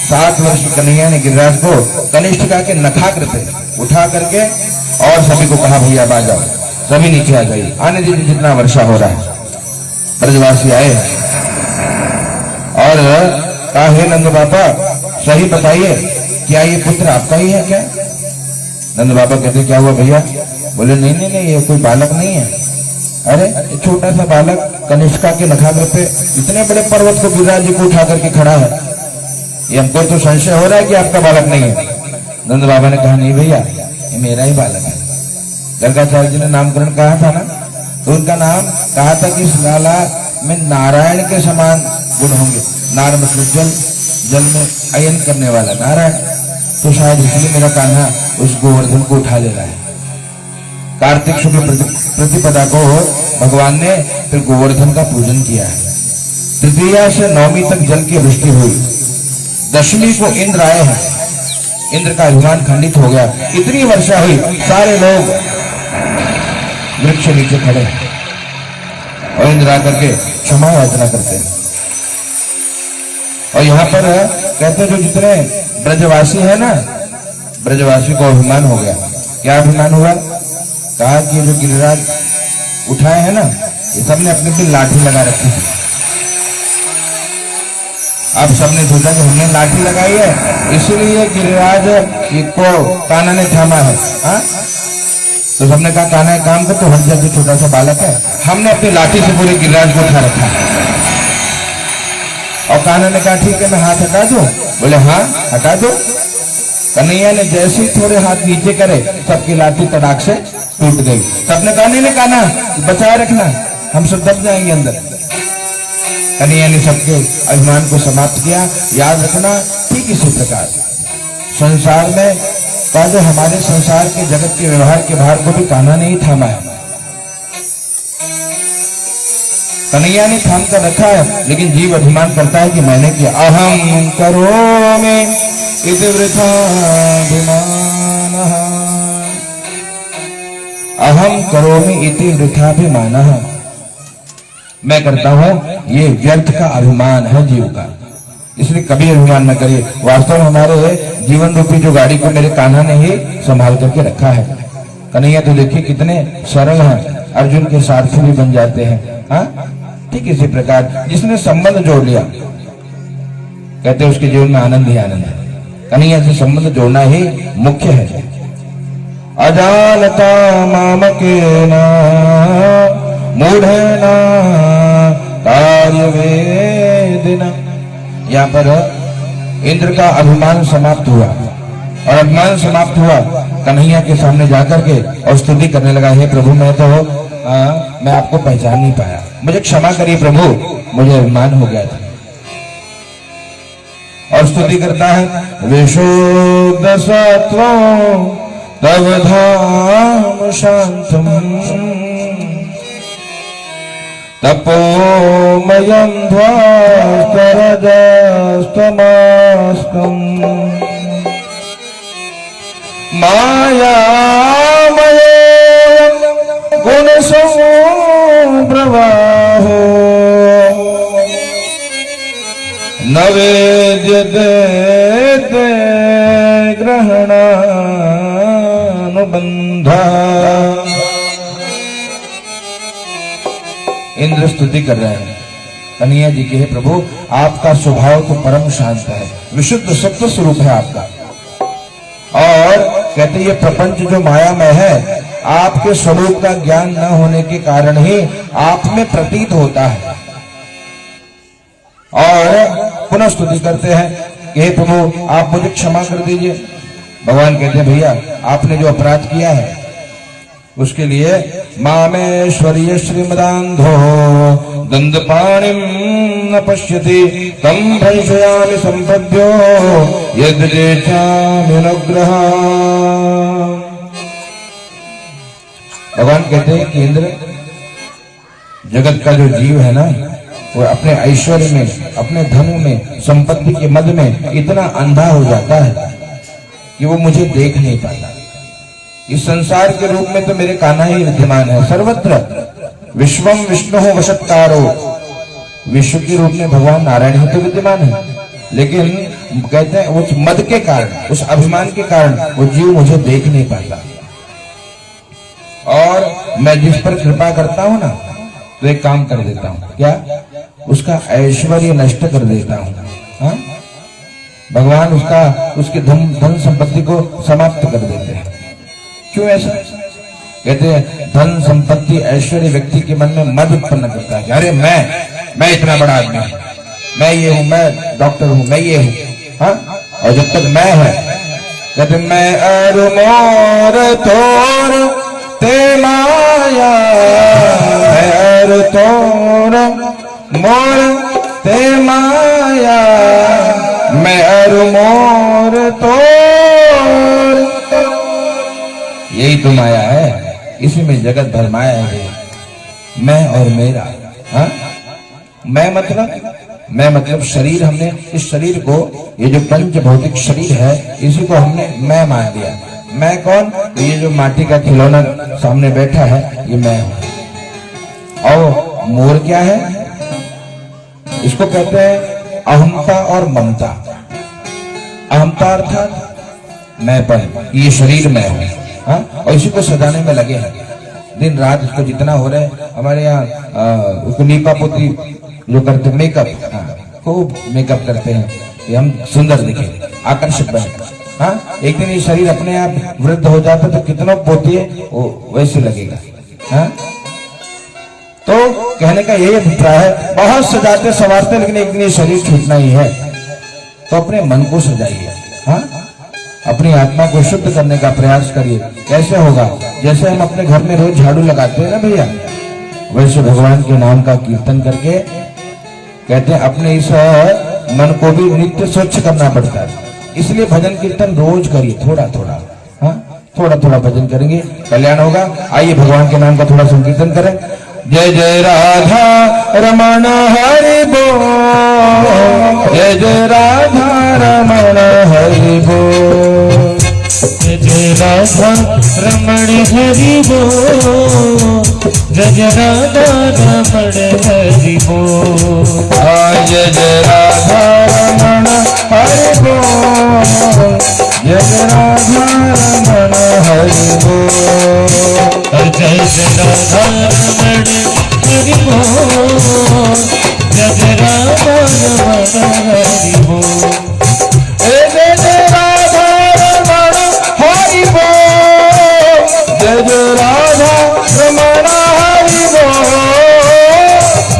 7 वर्ष की कन्हैया ने गिरिराज को कनिष्ठिका के नखाग्र पे उठा करके और सभी को कहा भैया आ जाओ, सभी नीचे आ जाइए, आने दीजिए जितना वर्षा हो रहा है। ब्रजवासी आए और कहा हे नंद बाबा सही बताइए क्या ये पुत्र आपका ही है क्या? नंद बाबा कहते क्या हुआ भैया? बोले नहीं नहीं नहीं ये कोई बालक नहीं है। अरे छोटा सा बालक कनिष्ठा के नखाग्र पे इतने बड़े पर्वत को गिरिराज जी को उठा करके खड़ा है, ये हमको तो संशय हो रहा है कि आपका बालक नहीं है। नंद बाबा ने कहा नहीं भैया ये मेरा ही बालक है। गर्गाचार्य जी ने नामकरण कहा था ना, तो उनका नाम कहा था कि इस लाला में नारायण के समान गुण होंगे। नार मतलब जल, जल में अयन करने वाला नारायण, तो शायद इसलिए मेरा कान्हा उस गोवर्धन को उठा ले रहा है। कार्तिक शुक्ल प्रतिपदा को भगवान ने फिर गोवर्धन का पूजन किया है। तृतीया से नवमी तक जल की वृष्टि हुई, दशमी को इंद्र आए हैं, इंद्र का अभिमान खंडित हो गया, इतनी वर्षा हुई सारे लोग वृक्ष नीचे खड़े हैं और इंद्र आकर के क्षमा याचना करते हैं। और यहाँ पर कहते जो जितने ब्रजवासी है ना, ब्रजवासी को अभिमान हो गया। क्या अभिमान हुआ? कहा कि जो गिरिराज उठाए हैं ना ये सबने अपने पे लाठी लगा रखी थी। अब सबने सोचा कि हमने लाठी लगाई है इसलिए गिरिराज को कान्हा ने थामा है। हाँ तो सबने कहा कान्हा एक काम कर, तो हट जा, जो छोटा सा बालक है, हमने अपनी लाठी से पूरे गिरिराज को उठा रखा है। और कान्हा ने कहा ठीक है मैं हाथ हटा दूं? बोले हाँ हटा दो। कन्हैया ने जैसे ही थोड़े हाथ नीचे करे सबकी लाठी तड़ाक से टूट गई। सबने कहा नहीं कान्हा बचाए रखना, हम सब दब जाएंगे अंदर। कन्हैया ने सबके अभिमान को समाप्त किया। याद रखना ठीक इसी प्रकार संसार में का जो हमारे संसार के जगत के व्यवहार के भार को भी कान्हा ने ही थामा है। कन्हैया ने थाम कर रखा है, लेकिन जीव अभिमान करता है कि मैंने किया। अहम करोमि इति वृथाभिमानः, अहम करोमि इति वृथाभिमानः, मैं करता हूं, ये व्यर्थ का अभिमान है जीव का, इसलिए कभी अभिमान न करिए। वास्तव में हमारे जीवन रूपी जो गाड़ी को मेरे कान्हा ने ही संभाल करके रखा है। कन्हैया तो देखिए कितने सरल हैं, अर्जुन के सारथी भी बन जाते हैं। हाँ ठीक इसी प्रकार जिसने संबंध जोड़ लिया कहते हैं उसके जीवन में आनंद ही आनंद है। कन्हैया से संबंध जोड़ना ही मुख्य है। अजानता मामकेन मूढ़ेन कार्यवेदिना, यहाँ पर इंद्र का अभिमान समाप्त हुआ और अभिमान समाप्त हुआ कन्हैया के सामने जाकर के और स्तुति करने लगा, हे प्रभु मैं आपको पहचान नहीं पाया, मुझे क्षमा करिए प्रभु, मुझे अभिमान हो गया था। और स्तुति करता है विशुद्ध सत्वं तव धाम शांतम तपोमयं ध्वास्तरजस्तमास्कम् मायामयोऽयं गुणसमुप्रवाहो न वेद्यते ते ग्रहणानुबन्धः। इंद्र स्तुति कर रहे हैं कन्हैया जी के, हे प्रभु आपका स्वभाव तो परम शांत है, विशुद्ध सत्व स्वरूप है आपका, और कहते ये प्रपंच जो मायामय है आपके स्वरूप का ज्ञान न होने के कारण ही आप में प्रतीत होता है। और पुनः स्तुति करते हैं कि हे प्रभु आप मुझे क्षमा कर दीजिए। भगवान कहते हैं भैया आपने जो अपराध किया है उसके लिए मामेश्वर्य श्रीमदान्धो दंदपाणिं न पश्यति तं भैषयामि संपद्यो यद्रेचानुग्रह। भगवान कहते हैं कि इंद्र जगत का जो जीव है ना वो अपने ऐश्वर्य में, अपने धन में, संपत्ति के मद में इतना अंधा हो जाता है कि वो मुझे देख नहीं पाता। इस संसार के रूप में तो मेरे कान्हा ही विद्यमान है, सर्वत्र विश्वम विष्णु वशत्कारो, विश्व के रूप में भगवान नारायण ही तो विद्यमान है, लेकिन कहते हैं उस मद के कारण, उस अभिमान के कारण वो जीव मुझे देख नहीं पाता। और मैं जिस पर कृपा करता हूं ना तो एक काम कर देता हूं, क्या? उसका ऐश्वर्य नष्ट कर देता हूं। हाँ? भगवान उसके धन संपत्ति को समाप्त कर देते हैं। क्यों ऐसा? कहते हैं धन संपत्ति ऐश्वर्य व्यक्ति के मन में मद उत्पन्न करता है। अरे मैं इतना बड़ा आदमी हूं, मैं ये हूं, मैं डॉक्टर हूं, मैं ये हूं। हाँ? और जब तक मैं है, कहते मैं अरु मोर तोर ते माया, मैं अरु तोर मोर ते माया, मैं अरु मोर तोर, यही तो माया है, इसी में जगत भर माया है। मैं और मेरा। हाँ? मैं मतलब शरीर, हमने इस शरीर को, ये जो पंच भौतिक शरीर है इसी को हमने मैं मान लिया। मैं कौन? तो ये जो माटी का खिलौना सामने बैठा है ये मैं हूं। और मोर क्या है? इसको कहते हैं अहंता और ममता। अहंता अर्थात मैंपन, ये शरीर मैं हूं। हाँ? और इसी को सजाने में लगे हैं दिन रात। इसको जितना हो रहा है हमारे यहाँ उसको नीपा पोती जो करते मेकअप, खूब मेकअप करते हैं कि हम सुंदर दिखे, आकर्षक बने। हाँ? एक दिन ये शरीर अपने आप वृद्ध हो जाता तो कितना पोती है वो वैसे लगेगा। हाँ? तो कहने का यही अभिप्राय है, बहुत सजाते संवारते लेकिन एक दिन ये शरीर छूटना ही है। तो अपने मन को सजाइए। हाँ? अपनी आत्मा को शुद्ध करने का प्रयास करिए। कैसे होगा? जैसे हम अपने घर में रोज झाड़ू लगाते हैं ना भैया, वैसे भगवान के नाम का कीर्तन करके, कहते हैं अपने इस मन को भी नित्य स्वच्छ करना पड़ता है। इसलिए भजन कीर्तन रोज करिए, थोड़ा थोड़ा। हाँ? थोड़ा थोड़ा भजन करेंगे कल्याण होगा। आइए भगवान के नाम का थोड़ा संकीर्तन करें। जय जय राधा रमण हरि बोल, जय जय राधा रमण हरि बोल, जय जय राधा रमण हरि बोल, जय जय राधा रमण हरि बोल। जय जय राधा रमण हरि बोल, जय जय राधा रमण हरि बोल, जय जय राधा रमण हरि बोल, जय जय राधा रमण हरि बोल। जय जय राधा रमण हरि बोल, जय जय राधा रमण हरि बोल,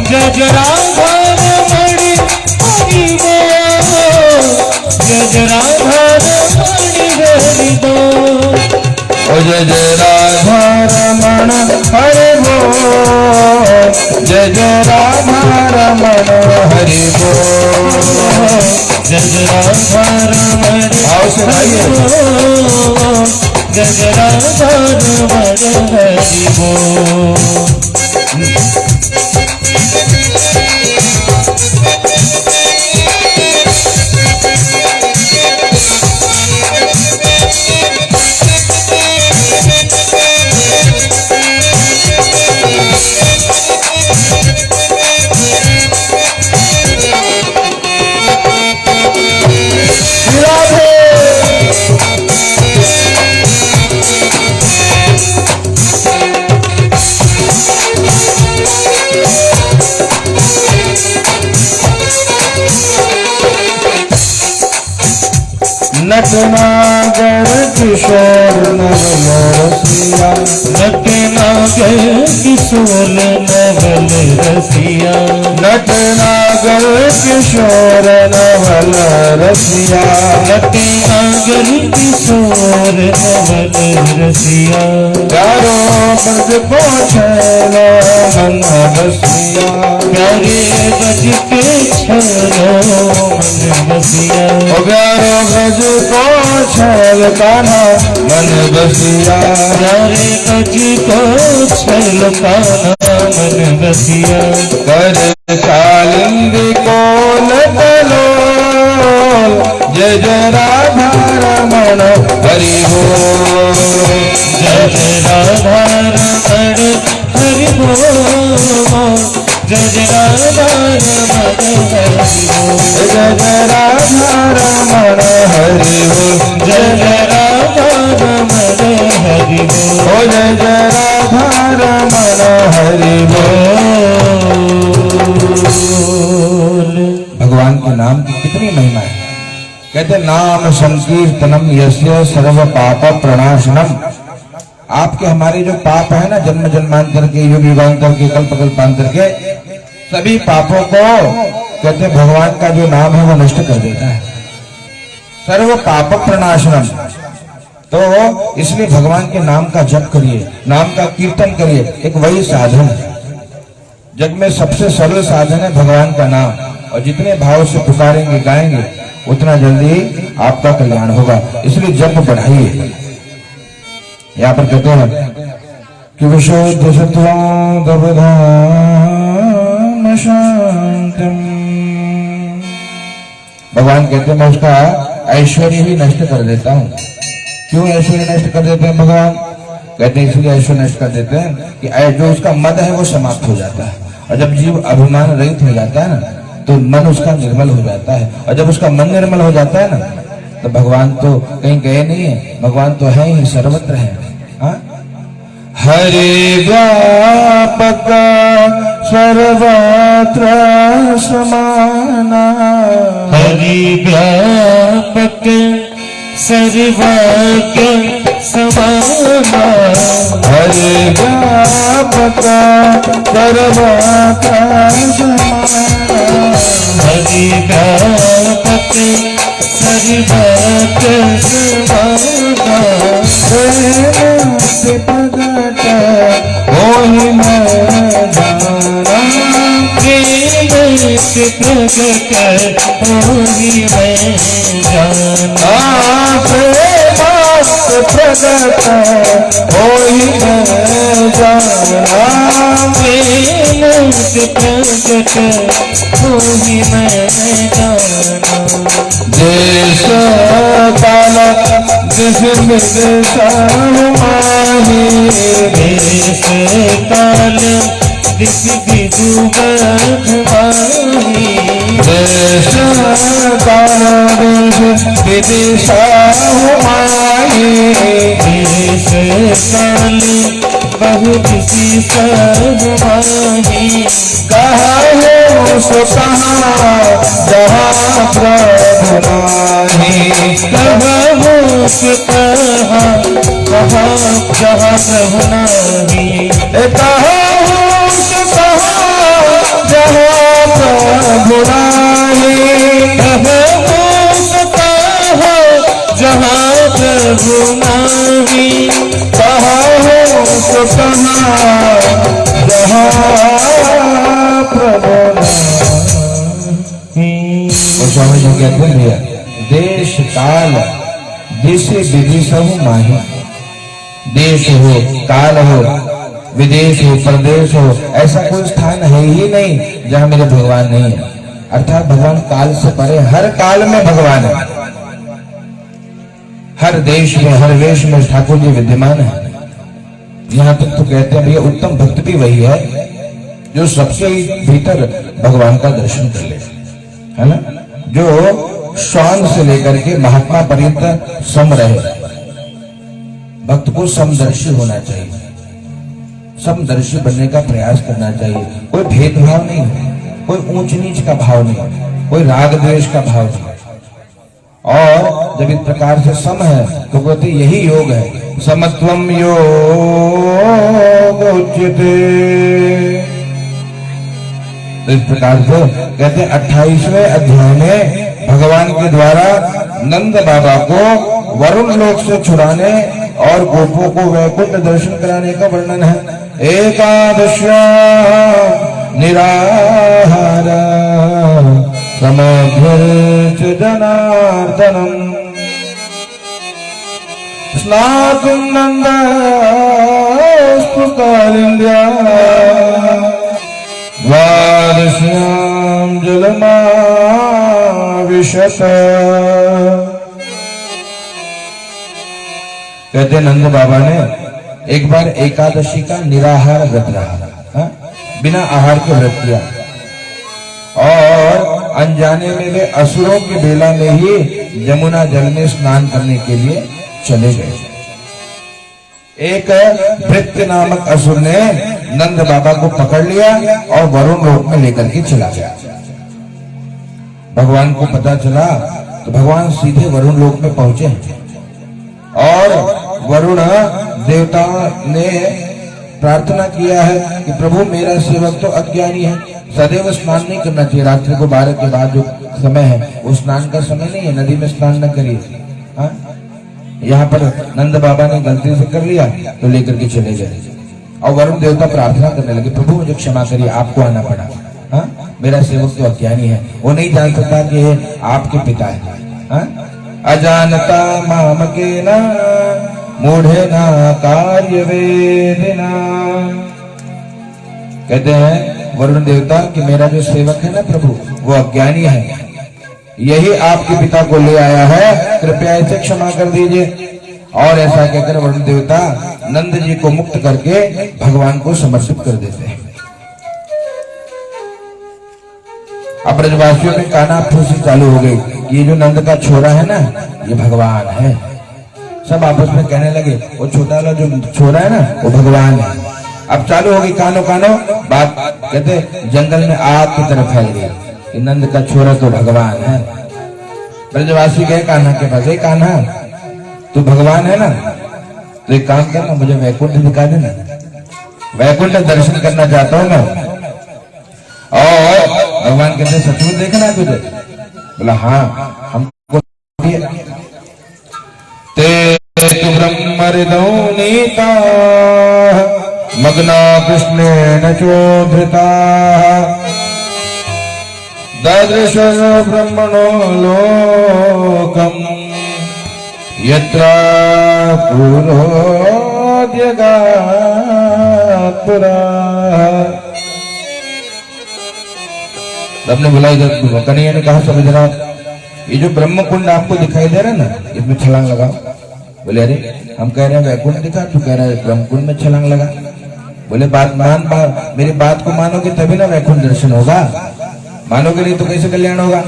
जय जय राधा रमण हरि बोल, जय जय राधा रमण हरि बोल। जय जय राधा रमण हरि बोल, जय जय राधा रमण हरि बोल। जय जय राधा रमण भाव से गाइए। जय जय राधा रमण हरि बोल। नटनागर किशोर नवल रसिया। नटनागर किशोर नवल रसिया। नटनागर किशोर नवल रसिया। नटनागर किशोर नवल रसिया। प्यारो ब्रज को छैलो मन बसिया। प्यारे ब्रज के छैलो मन बसिया। प्यारो ब्रज को छैल कान्हा मन बसिया। प्यारे ब्रज को छैल कान्हा मन बसिया। कर कालिंदी कोल कलोल जय जय राधा रमण हरि बोल। जय जय राधा रमण हरि बोल। जय जय राधा रमण हरि बोल। जय जय राधा रमण हरि बोल। जय जय राधा रमण हरि बोल। ओ जय जय राधा रमण हरि बोल। भगवान के नाम की कितनी महिमा है। कहते नाम संकीर्तनम यस्य सर्व पाप प्रणाशनम। आपके हमारे जो पाप है ना, जन्म जन्मांतर के, युग युगांतर के, कल्प कल्पांतर के, सभी पापों को कहते भगवान का जो नाम है वो नष्ट कर देता है। सर्व पाप प्रणाशनम। तो इसलिए भगवान के नाम का जप करिए, नाम का कीर्तन करिए। एक वही साधन है, जग में सबसे सरल साधन है भगवान का नाम। और जितने भाव से पुकारेंगे गाएंगे उतना जल्दी आपका कल्याण होगा। इसलिए जप बढ़ाइए। यहाँ पर कहते हैं कि विशुद्ध सत्वधाम शांतम। भगवान कहते हैं मैं उसका ऐश्वर्य ही नष्ट कर देता हूँ। क्यों ऐश्वर्य नष्ट कर देते हैं भगवान? कहते हैं इसलिए ऐश्वर्य नष्ट कर देते हैं कि जो उसका मद है वो समाप्त हो जाता है। और जब जीव अभिमान रहित हो जाता है ना, तो मन उसका निर्मल हो जाता है। और जब उसका मन निर्मल हो जाता है ना, तो भगवान तो कहीं गए नहीं है, भगवान तो है ही, सर्वत्र है। हाँ? हरि व्यापक सर्वत्र समाना। हरि व्यापक सर्वत्र समाना। हरि व्यापक सर्वत्र समाना। हरि व्यापक सर्वत्र समाना। प्रगट होहि मैं जाना। प्रेम से प्रगट होहि मैं जाना। प्रेम से प्रगट होहि मैं जाना। प्रेम से प्रगट होहि मैं जाना। देश काल दिश विदेश माही। देश काल दिश विदु माही। देश काल दिश विदेश माही। देश काल बहु दिशि सब माही। कहा हो सो कहा जहाँ प्रभु नाही। कहा हो सो कहा जहाँ प्रभु नाही। कहा हो सो कहा जहाँ प्रभु नाही। कहा हो सो कहा जहाँ प्रभु नाही। कहा हो सो कहा जहाँ महाप्रभु स्वामी जी कहते हैं भैया, देश काल देशे विदेशहु माही। देश हो, काल हो, विदेश हो, प्रदेश हो, ऐसा कोई स्थान है ही नहीं जहां मेरे भगवान नहीं है। अर्थात भगवान काल से परे, हर काल में भगवान है। हर देश में, हर वेश में ठाकुर जी विद्यमान है। यहां तक तो कहते हैं भैया, उत्तम भक्त भी वही है जो सबसे भीतर भगवान का दर्शन कर ले, है ना, जो श्वान से लेकर के महात्मा पर्यंत सम रहे। भक्त को समदर्शी होना चाहिए, समदर्शी बनने का प्रयास करना चाहिए। कोई भेदभाव नहीं है, कोई ऊंच नीच का भाव नहीं, कोई राग द्वेष का भाव नहीं। और जब इस प्रकार से सम है तो कहते यही योग है, समत्वम योग उच्यते। तो इस प्रकार से कहते हैं 28वें अध्याय में भगवान के द्वारा नंद बाबा को वरुण लोक से छुड़ाने और गोपों को वैकुंठ दर्शन कराने का वर्णन है। एकादश्या निराहार समभ्यर्च जनार्दनम् स्नातुं नन्दस्तु कालिन्द्या द्वादश्यां जलमाविशत। कहते नंद बाबा ने एक बार एकादशी का निराहार व्रत रहा, बिना आहार के व्रत किया, और अनजाने में वे असुरों की बेला में ही यमुना जल में स्नान करने के लिए चले गए। एक भृत्य नामक असुर ने नंद बाबा को पकड़ लिया और वरुण लोक में लेकर के चला गया। भगवान को पता चला तो भगवान सीधे वरुण लोक में पहुंचे और वरुण देवता ने प्रार्थना किया है कि प्रभु मेरा सेवक तो अज्ञानी है, सदैव स्नान नहीं करना चाहिए। रात्रि को 12 के बाद जो समय है वो स्नान का समय नहीं है, नदी में स्नान न करिए। यहाँ पर नंद बाबा ने गलती से कर लिया तो लेकर के चले गए और वरुण देवता प्रार्थना करने लगे, प्रभु मुझे क्षमा करिए, आपको आना पड़ा। मेरा सेवक तो अज्ञानी है, वो नहीं जान सकता कि ये आपके पिता है। अजानता माम के ना मूढ़े ना कार्य वेदना। कहते हैं वरुण देवता कि मेरा जो सेवक है ना प्रभु, वो अज्ञानी है, यही आपके पिता को ले आया है, कृपया इसे क्षमा कर दीजिए। और ऐसा कहकर वरुण देवता नंद जी को मुक्त करके भगवान को समर्पित कर देते हैं। अब ब्रजवासियों में कानाफूसी चालू हो गई कि ये जो नंद का छोरा है ना, ये भगवान है। सब आपस में कहने लगे वो छोटा वाला जो छोरा है ना वो भगवान है। अब चालू हो गई कानो कानो बात, कहते जंगल में आग की तरफ फैल गई कि नंद का छोरा तो भगवान है। ब्रजवासी गए कान्हा के पास, कान्हा तू भगवान है ना, तो एक काम करना, मुझे वैकुंठ दिखा देना, वैकुंठ दर्शन करना चाहता हूं मैं। और भगवान कहते सचमुच देखना है तुझे? बोला हाँ हमको। ते तु ब्रह्म हृदौ नीता मग्ना कृष्णेन चोधृता ददृश ब्रह्मणो लोकम् यत्र पुरोद्यगात्पुरा। सबने बुलाई, कन्हैया ने कहा समझ रहा, ये जो ब्रह्म कुंड आपको दिखाई दे रहा है ना, इसमें छलांग लगाओ। बोले अरे हम कह रहे हैं वैकुंठ दिखा, तू कह रहा है ब्रह्म कुंड में छलांग लगा। बोले बात मान, मेरी बात को मानोगे तभी ना वैकुंठ दर्शन होगा, मानोगे नहीं तो कैसे कल्याण होगा?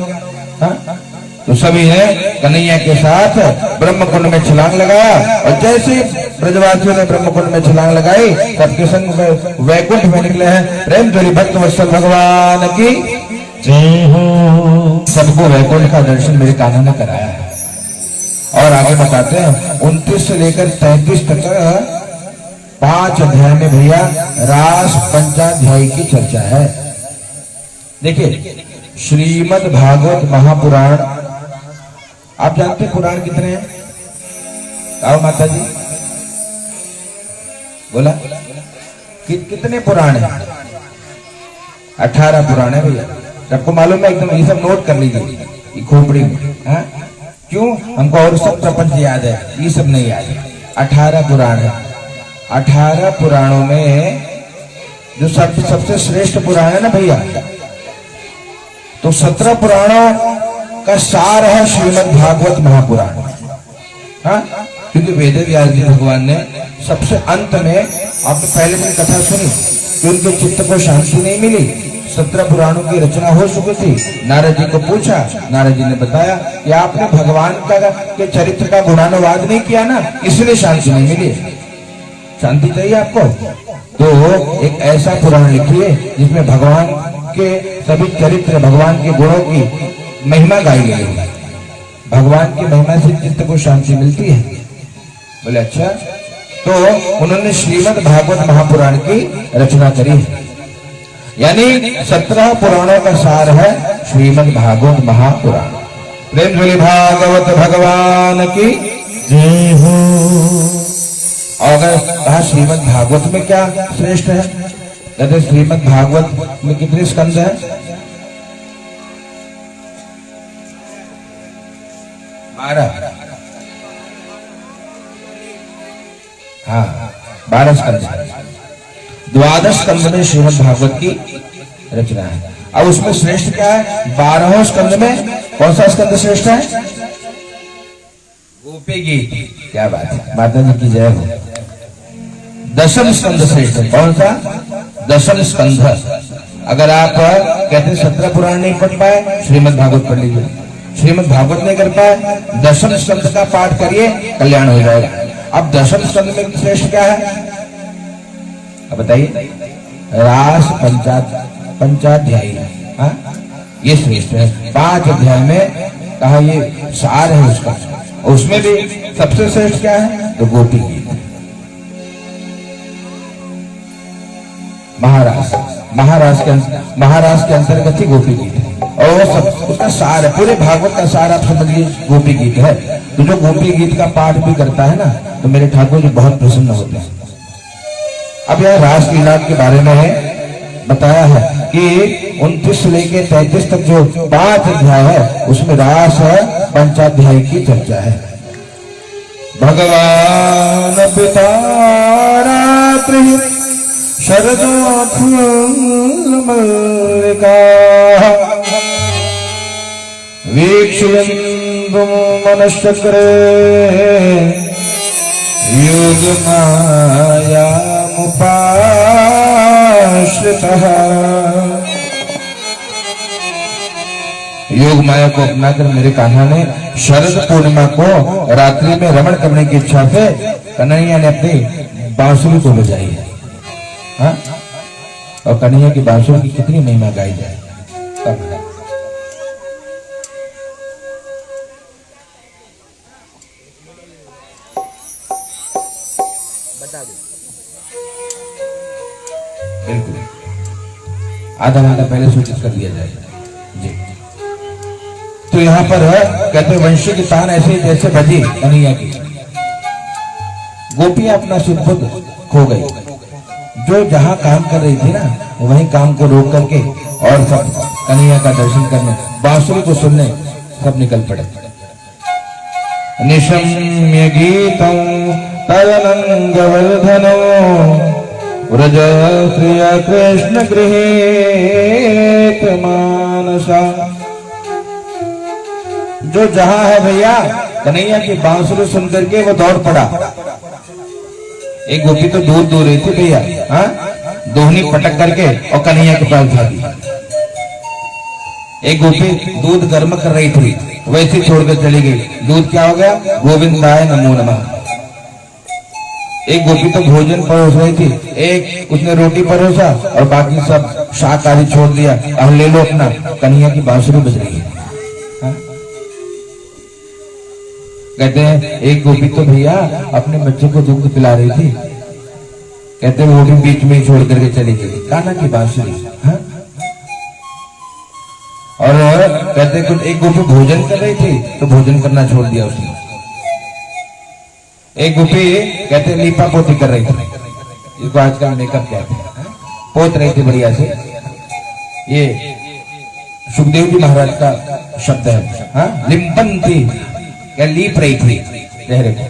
तो सभी ने कन्हैया के साथ ब्रह्म कुंड में छलांग लगाया और जैसे ब्रजवासियों ने ब्रह्म कुंड में छलांग लगाई सबके संग वैकुंठ में निकले हैं। प्रेम जोरी भक्त वत्सल भगवान की जय हो। सबको वैकुंठ का दर्शन मेरे कान्हा ने कराया है। और आगे बताते हैं 29 से लेकर 33 तक 5 अध्याय में भैया रास पंचाध्याय की चर्चा है। देखिए श्रीमद् भागवत महापुराण, आप जानते हैं पुराण कितने हैं? आओ माता जी बोला कितने पुराण है? 18 पुराण है भैया। सबको मालूम है एकदम, ये सब नोट कर लीजिए ये खोपड़ी में। हाँ? क्यों? हमको और सब प्रपंच याद है, ये सब नहीं याद है। 18 पुराण है। 18 पुराणों में जो सबसे श्रेष्ठ पुराण है ना भैया, तो 17 पुराणों का सार है श्रीमद् भागवत महापुराण। हाँ? क्योंकि वेद व्यास जी भगवान ने सबसे अंत में, आपने पहले दिन कथा सुनी कि उनके चित्त को शांति नहीं मिली, 17 पुराणों की रचना हो चुकी थी। नारद जी को पूछा, नारद जी ने बताया कि आपने भगवान के चरित्र का गुणानुवाद नहीं किया ना, इसलिए शांति नहीं मिली। शांति चाहिए आपको तो एक ऐसा पुराण लिखिए जिसमें भगवान के सभी चरित्र, भगवान के गुणों की महिमा गाई गई है। भगवान की महिमा से चित्त को शांति मिलती है। बोले अच्छा, तो उन्होंने श्रीमद् भागवत महापुराण की रचना करी है। यानी 17 पुराणों का सार है श्रीमद् भागवत महापुराण। प्रेम बोले भागवत भगवान की जय हो। और अगर कहा श्रीमद् भागवत में क्या श्रेष्ठ है, कहते श्रीमद् भागवत में कितने स्कंद है? 12। हाँ, 12 स्कंद। 12 स्कंद में श्रीमद् भागवत की रचना है। अब उसमें श्रेष्ठ क्या है? 12 स्कंद में कौन सा स्कंद श्रेष्ठ है? गोपी गीत। क्या बात है, माता जी की जय हो। 10 स्कंद श्रेष्ठ है। कौन सा? 10 स्कंद। अगर आप कहते हैं 17 पुराण नहीं पढ़ पाए, श्रीमद् भागवत पढ़ लीजिए। श्रीमद् भागवत नहीं कर पाए, 10 स्कंद का पाठ करिए, कल्याण हो जाएगा। अब 10 स्कंद में श्रेष्ठ क्या है? अब बताइए। रास पंचाध्यायी। हाँ, ये श्रेष्ठ है। 5 अध्याय में कहा ये सार है उसका। उसमें भी सबसे श्रेष्ठ क्या है? तो गोपी गीत। महाराज के अंतर्गत ही गोपी गीत है और वो सब उसका सार है। पूरे भागवत का सार आप समझिए गोपी गीत है। तो जो गोपी गीत का पाठ भी करता है ना, तो मेरे ठाकुर जी बहुत प्रसन्न होते हैं। अब यह रासलीला के बारे में बताया है कि 29 से लेके 33 तक जो 5 अध्याय है उसमें रास पंचाध्याय की चर्चा है। भगवान पिता रात्रि शरदोत्फुल्ल मल्लिका वीक्षयन्तु मनश्चक्रे योगमाया मुपाश्रितः। योग माया को अपनाकर मेरे कान्हा ने शरद पूर्णिमा को रात्रि में रमण करने की इच्छा से कन्हैया ने अपनी बांसुरी को बजाई है। हाँ? और कन्हैया की बांसुरी की कितनी महिमा गाई जाए तब। बिल्कुल आधा घंटा पहले सूचित कर दिया जाए जी। तो यहाँ पर कहते वंशी की तान ऐसे जैसे बजी कन्हैया की। गोपियां अपना सुखबुद्ध खो गई। जो जहां काम कर रही थी ना, वहीं काम को रोक करके और सब कन्हैया का दर्शन करने, बांसुरी को सुनने सब निकल पड़े। निशम्य गीतं तदनंगवर्धनो व्रज श्रिय कृष्ण गृहेत मानसा। जो जहां है भैया, कन्हैया की बांसुरी सुन करके वो दौड़ पड़ा। एक गोपी तो दूर दूर रही थी भैया, हाँ, दोहनी पटक करके और कन्हैया के पास भागी। एक गोपी दूध गर्म कर रही थी, वैसे छोड़कर चली गई। दूध क्या हो गया? गोविंदाय नमो नमः। एक गोपी तो भोजन परोस रही थी, एक उसने रोटी परोसा और बाकी सब शाकाहारी छोड़ दिया। अब ले लो अपना। कन्हैया की बांसुरी बज रही है। हाँ? कहते हैं एक गोपी तो भैया अपने बच्चे को दूध पिला रही थी, कहते हैं वो भी बीच में ही छोड़ करके चली गई। कान्हा की बांसुरी। हाँ? और कहते कुछ एक गोपी भोजन कर रही थी तो भोजन करना छोड़ दिया उसने। एक गोपी कहते लीपा पोती कर रही थी, जिसको आजकल मेकअप कहते हैं, पोत रही थी बढ़िया से। ये सुखदेव जी महाराज का शब्द है। हाँ, लिम्पंती या लीप रही थी चेहरे को।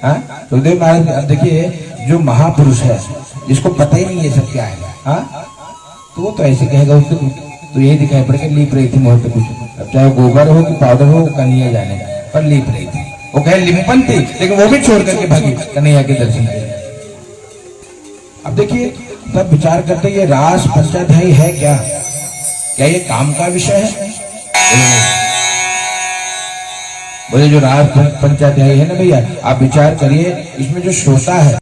हाँ, सुखदेव महाराज, अब देखिए जो महापुरुष है जिसको पता ही नहीं है सब क्या है, हाँ, तो वो तो ऐसे कहेगा, उसको तो यही दिखाई पड़ेगा लीप रही थी मुंह पे कुछ। अब चाहे गोबर हो कि पाउडर हो, कन्हैया जाने, पर लीप रही थी। वो कहे लिम्पन थी, लेकिन वो भी छोड़ करके भागी कन्हैया के दर्शन के। अब देखिए तब विचार करते ये रास पंचाध्यायी है क्या ये काम का विषय है? बोले जो रास पंचाध्यायी है ना भैया, आप विचार करिए, इसमें जो श्रोता है